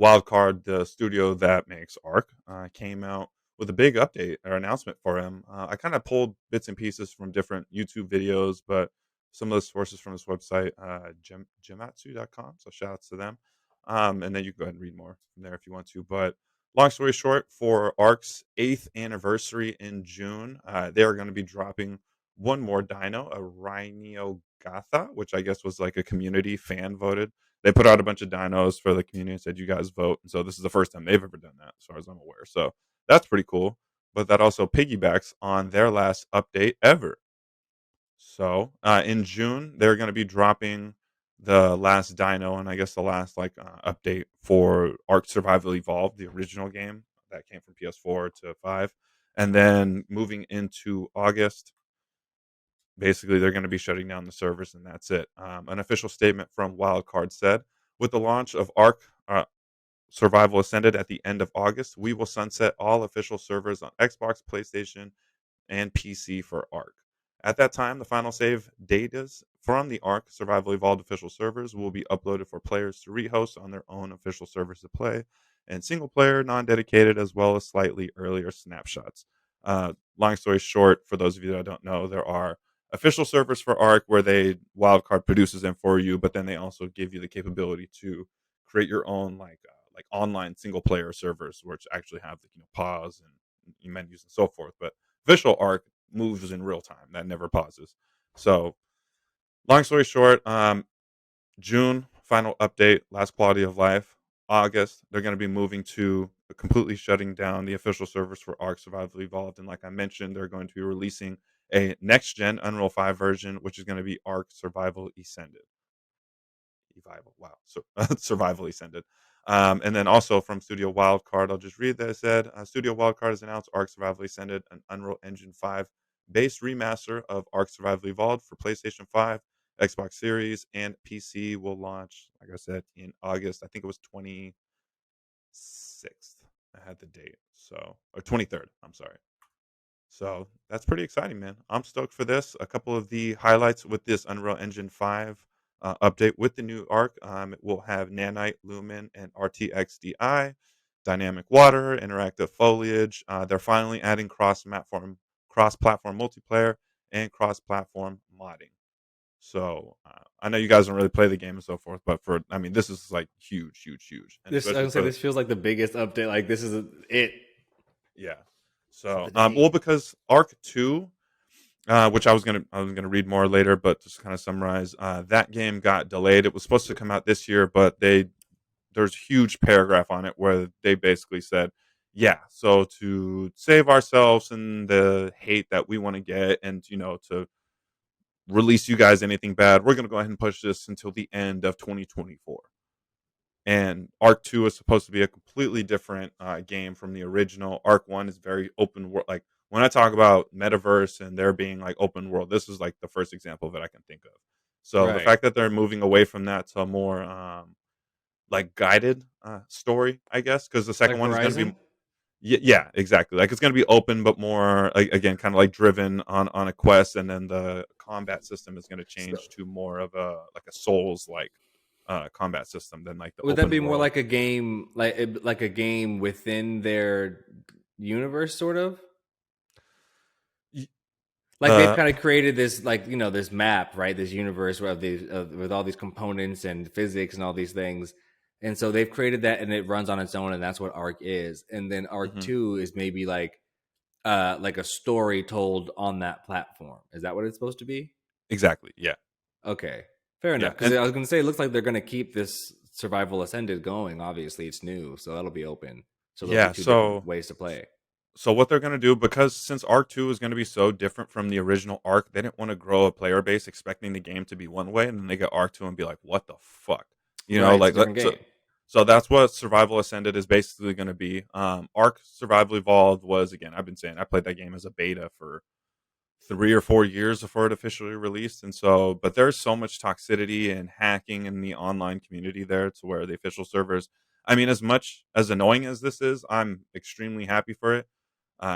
Wildcard, the studio that makes Ark, came out with a big update or announcement for him. I kind of pulled bits and pieces from different YouTube videos, but some of the sources from this website, gematsu.com. So shout outs to them. And then you can go ahead and read more from there if you want to. But long story short, for Ark's 8th anniversary in June, they are going to be dropping one more dino, a Rhinogatha, which I guess was like a community fan voted. They put out a bunch of dinos for the community and said, "You guys vote." And so this is the first time they've ever done that, as far as I'm aware. So that's pretty cool. But that also piggybacks on their last update ever. So in June, they're going to be dropping the last dino and I guess the last update for Ark Survival Evolved, the original game that came from PS4 to 5. And then moving into August, basically they're going to be shutting down the servers and that's it. An official statement from Wildcard said, with the launch of Ark Survival Ascended at the end of August, we will sunset all official servers on Xbox, PlayStation, and PC for Ark. At that time, the final save datas from the Ark Survival Evolved official servers will be uploaded for players to rehost on their own official servers to play, and single player, non dedicated, as well as slightly earlier snapshots. Long story short, for those of you that don't know, there are official servers for Ark where they Wildcard produces them for you, but then they also give you the capability to create your own like online single player servers, which actually have pause and menus and so forth. But official Ark moves in real time that never pauses. So long story short, June final update, last quality of life. August they're going to be moving to completely shutting down the official servers for Ark Survival Evolved, and like I mentioned, they're going to be releasing a next gen Unreal 5 version, which is going to be Ark Survival Ascended. Revival. Wow. So Survival Ascended. And then also from Studio Wildcard, I'll just read that it said Studio Wildcard has announced Ark Survival Ascended, an Unreal Engine 5 based remaster of Ark Survival Evolved for PlayStation 5, Xbox Series, and PC will launch, like I said, in August. I think it was 26th. I had the date. So, or 23rd. I'm sorry. So that's pretty exciting, man. I'm stoked for this. A couple of the highlights with this Unreal Engine 5 update with the new Arc. It will have Nanite, Lumen, and RTX DI, dynamic water, interactive foliage. They're finally adding cross-platform multiplayer, and cross-platform modding. So I know you guys don't really play the game and so forth, but I mean, this is like huge, huge, huge, and This I especially would say for this feels like the biggest update. Like this is it yeah. for So the day. well, because Arc 2, which I was gonna read more later, but just kind of summarize. That game got delayed. It was supposed to come out this year, but there's huge paragraph on it where they basically said, yeah, so to save ourselves and the hate that we want to get, and to release you guys anything bad, we're gonna go ahead and push this until the end of 2024. And Arc 2 is supposed to be a completely different game from the original. Arc 1 is very open world. Like when I talk about metaverse and there being like open world, this is like the first example that I can think of. So the Right. fact that they're moving away from that to a more like guided story, I guess, because the second Like one is going to be Horizon? yeah, exactly. Like it's going to be open, but more like, again, kind of like driven on a quest, and then the combat system is going to So, change to more of a like a Souls like combat system than like the would that open be more world. like a game, like a game within their universe, sort of? Y- Like they've Uh, kind of created this, like this map, right? This universe of these with all these components and physics and all these things, and so they've created that, and it runs on its own, and that's what Arc is. And then Arc mhm, 2 is maybe like a story told on that platform. Is that what it's supposed to be? exactly. Yeah, Okay, fair enough. yeah, Because and I was going to say, it looks like they're going to keep this Survival Ascended going. Obviously, it's new, so that'll be open. So there'll be yeah. two different So ways to play. so what they're going to do, because since Arc 2 is going to be so different from the original Arc, they didn't want to grow a player base expecting the game to be one way, and then they get Arc 2 and be like, what the fuck, Right, it's a like different so. game. So that's what Survival Ascended is basically going to be. Arc Survival Evolved was, again, I've been saying I played that game as a beta for 3 or 4 years before it officially released, and so but there's so much toxicity and hacking in the online community there to where the official servers. I mean, as much as annoying as this is, I'm extremely happy for it.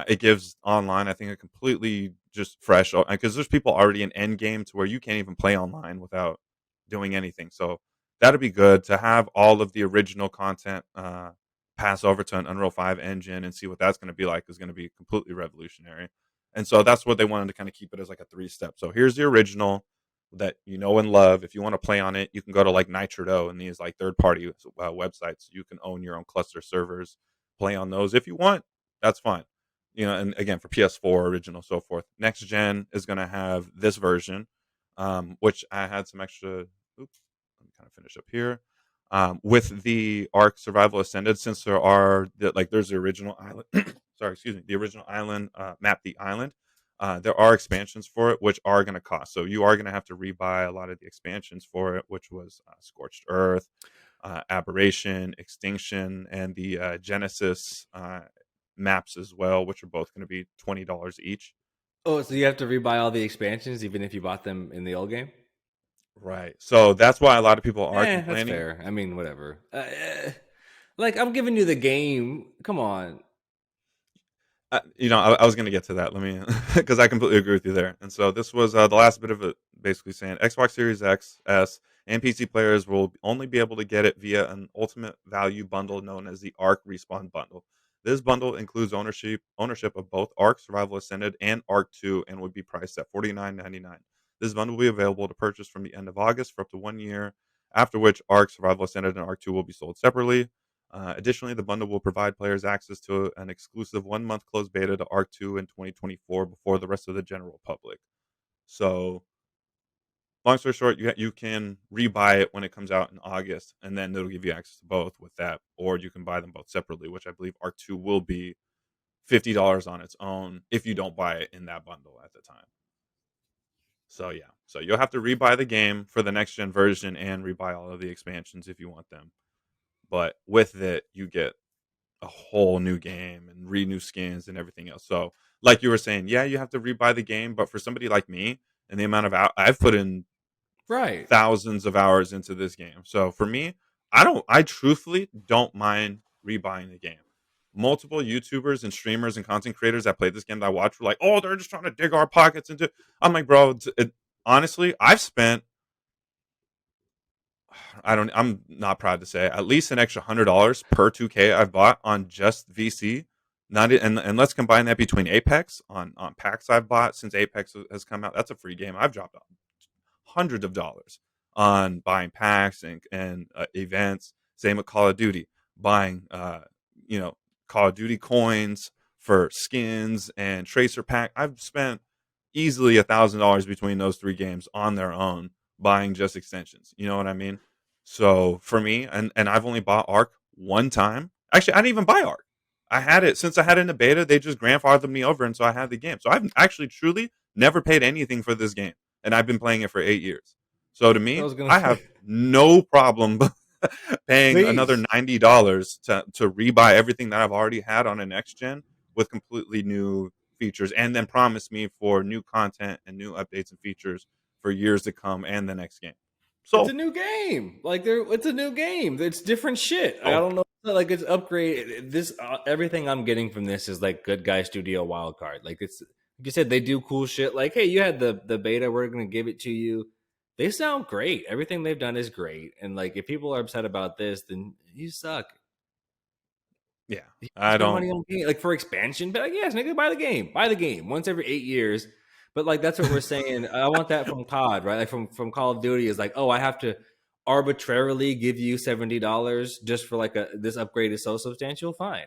It gives online, I think, a completely just fresh because there's people already in end game to where you can't even play online without doing anything. So that'd be good to have all of the original content pass over to an Unreal 5 engine and see what that's going to be like is going to be completely revolutionary. And so that's what they wanted to kind of keep it as like a 3 step. So here's the original that you know and love. If you want to play on it, you can go to like Nitro and these like third party websites. You can own your own cluster servers, play on those if you want. That's fine. And again for PS4 original, so forth. Next gen is going to have this version, which I had some extra. Oops, let me kind of finish up here. With the Ark Survival Ascended, since there's the original island. Sorry, excuse me. The original island map, the island. There are expansions for it, which are going to cost. So you are going to have to rebuy a lot of the expansions for it, which was Scorched Earth, Aberration, Extinction, and the Genesis maps as well, which are both going to be $20 each. Oh, so you have to rebuy all the expansions even if you bought them in the old game? Right. So that's why a lot of people are That's complaining. fair. I mean, whatever. Like, I'm giving you the game. Come on. I was going to get to that. Let me, because I completely agree with you there. And so this was the last bit of it, basically saying Xbox Series X, S, and PC players will only be able to get it via an ultimate value bundle known as the Ark Respawn Bundle. This bundle includes ownership of both Ark Survival Ascended and Ark 2, and would be priced at $49.99. This bundle will be available to purchase from the end of August for up to 1 year, after which Ark Survival Ascended and Ark 2 will be sold separately. Additionally, the bundle will provide players access to an exclusive 1 month closed beta to Arc 2 in 2024 before the rest of the general public. So, long story short, you can rebuy it when it comes out in August, and then it'll give you access to both with that, or you can buy them both separately, which I believe Arc 2 will be $50 on its own if you don't buy it in that bundle at the time. So, yeah. So, you'll have to rebuy the game for the next gen version and rebuy all of the expansions if you want them. But with it, you get a whole new game and new skins and everything else. So, like you were saying, yeah, you have to rebuy the game, but for somebody like me and the amount of I've put in Right. thousands of hours into this game. So for me, I truthfully don't mind rebuying the game. Multiple YouTubers and streamers and content creators that play this game that I watch were like, "Oh, they're just trying to dig our pockets into." I'm like, bro, honestly, I've spent I'm not proud to say at least an extra $100 per 2K I've bought on just VC. Not and let's combine that between Apex on packs I've bought since Apex has come out. That's a free game. I've dropped hundreds of dollars on buying packs and events. Same with Call of Duty, buying you know Call of Duty coins for skins and tracer pack. I've spent easily $1,000 between those three games on their own buying just extensions. You know what I mean? So for me, and I've only bought Arc one time. Actually, I didn't even buy Arc. I had it since I had it in the beta. They just grandfathered me over, and so I had the game. So I've actually truly never paid anything for this game, and I've been playing it for 8 years. So to I me, was going to I say, have no problem paying another please. $90 to rebuy everything that I've already had on a next gen with completely new features, and then promise me for new content and new updates and features for years to come and the next game. It's a So, new game. Like, it's a new game. It's different shit. I oh, don't know. Like, it's upgrade. This everything I'm getting from this is like Good Guy Studio Wildcard. Like, it's like you said, they do cool shit. Like, hey, you had the beta. We're gonna give it to you. They sound great. Everything they've done is great. And like, if people are upset about this, then you suck. yeah, You I spend don't. money on game like for expansion, but like, yes, nigga, buy the game. Buy the game once every 8 years. But like that's what we're saying. I want that from COD, right? Like from Call of Duty is like, oh, I have to arbitrarily give you $70 just for like a this upgrade is so substantial, fine.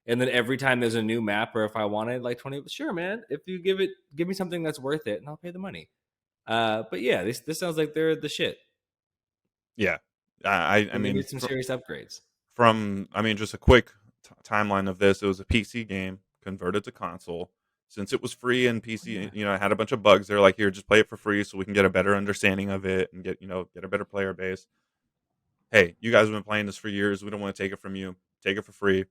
And then every time there's a new map, or if I wanted like 20, sure, man. If you give me something that's worth it, and I'll pay the money. But yeah, this sounds like they're the shit. Yeah, I And they mean, need some serious upgrades. just a quick timeline of this. It was a PC game converted to console. Since it was free and Oh, yeah. PC, it had a bunch of bugs. They're like, here, just play it for free so we can get a better understanding of it and get a better player base. Hey, you guys have been playing this for years. We don't want to take it from you. Take it for free.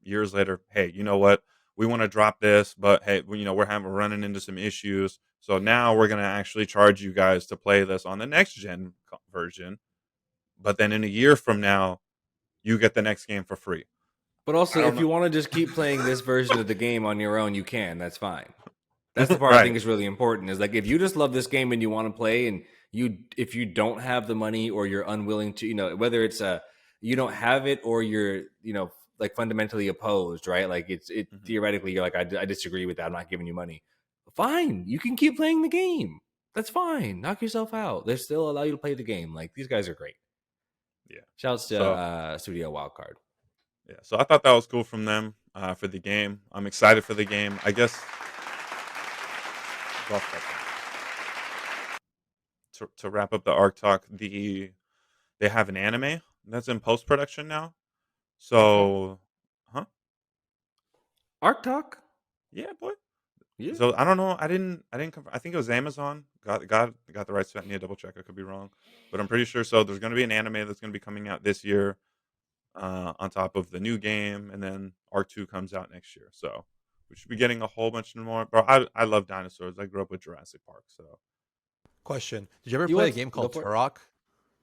Years later, hey, you know what? We want to drop this, but hey, we're running into some issues. So now we're gonna actually charge you guys to play this on the next gen version. But then in a year from now, you get the next game for free. But I also, don't if know. you want to just keep playing this version of the game on your own, you can. That's fine. That's the part I Right. think is really important. Is like if you just love this game and you want to play and if you don't have the money or you're unwilling to, whether it's you don't have it or you're like fundamentally opposed, right? Like it Mhm. theoretically you're like I disagree with that. I'm not giving you money. Fine, you can keep playing the game. That's fine. Knock yourself out. They still allow you to play the game. Like these guys are great. Yeah. Shouts to So Studio Wildcard. yeah, so I thought that was cool from them for the game. I'm excited for the game. I guess golf clap to wrap up the Arc talk. They have an anime that's in post production now. Arc Talk. So, huh? Arc Talk. Yeah, boy. Yeah. So I don't know. I didn't. I think it was Amazon got the rights to that. I need to double check. I could be wrong, but I'm pretty sure. So there's going to be an anime that's going to be coming out this year, on top of the new game, and then R2 comes out next year. So we should be getting a whole bunch more. Bro, I love dinosaurs. I grew up with Jurassic Park. So Question: Did you ever You play a want game go called for it? Turok?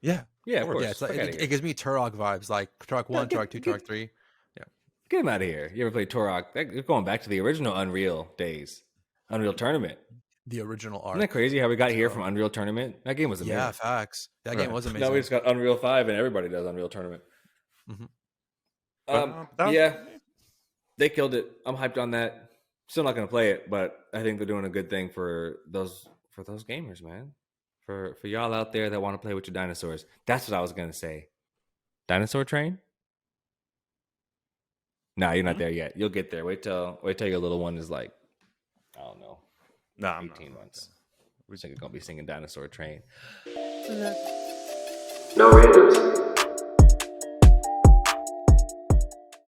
yeah, Yeah, of of course. course. Yeah, it's Fuck like out of it, here. it gives me Turok vibes, like Turok No, 1, Turok 2, Turok 3. Yeah, get him out of here. You ever played Turok? You're going back to the original Unreal days. Unreal Tournament. the original Isn't that arc. crazy how we got here Turok. from Unreal Tournament? That game was Yeah, amazing. facts. That game Right. was Now we amazing. just got Unreal 5 and everybody does Unreal Tournament. Mhm. But that was Yeah, they killed it. I'm hyped on that. Still not going to play it, but I think they're doing a good thing for those gamers, man. For y'all out there that want to play with your dinosaurs. That's what I was going to say. Dinosaur Train? Nah, you're not hmm? there yet. You'll get there. Wait till your little one is like, I don't know, No, I'm not. 18 I'm not months. there. We're gonna be singing Dinosaur Train. No randoms.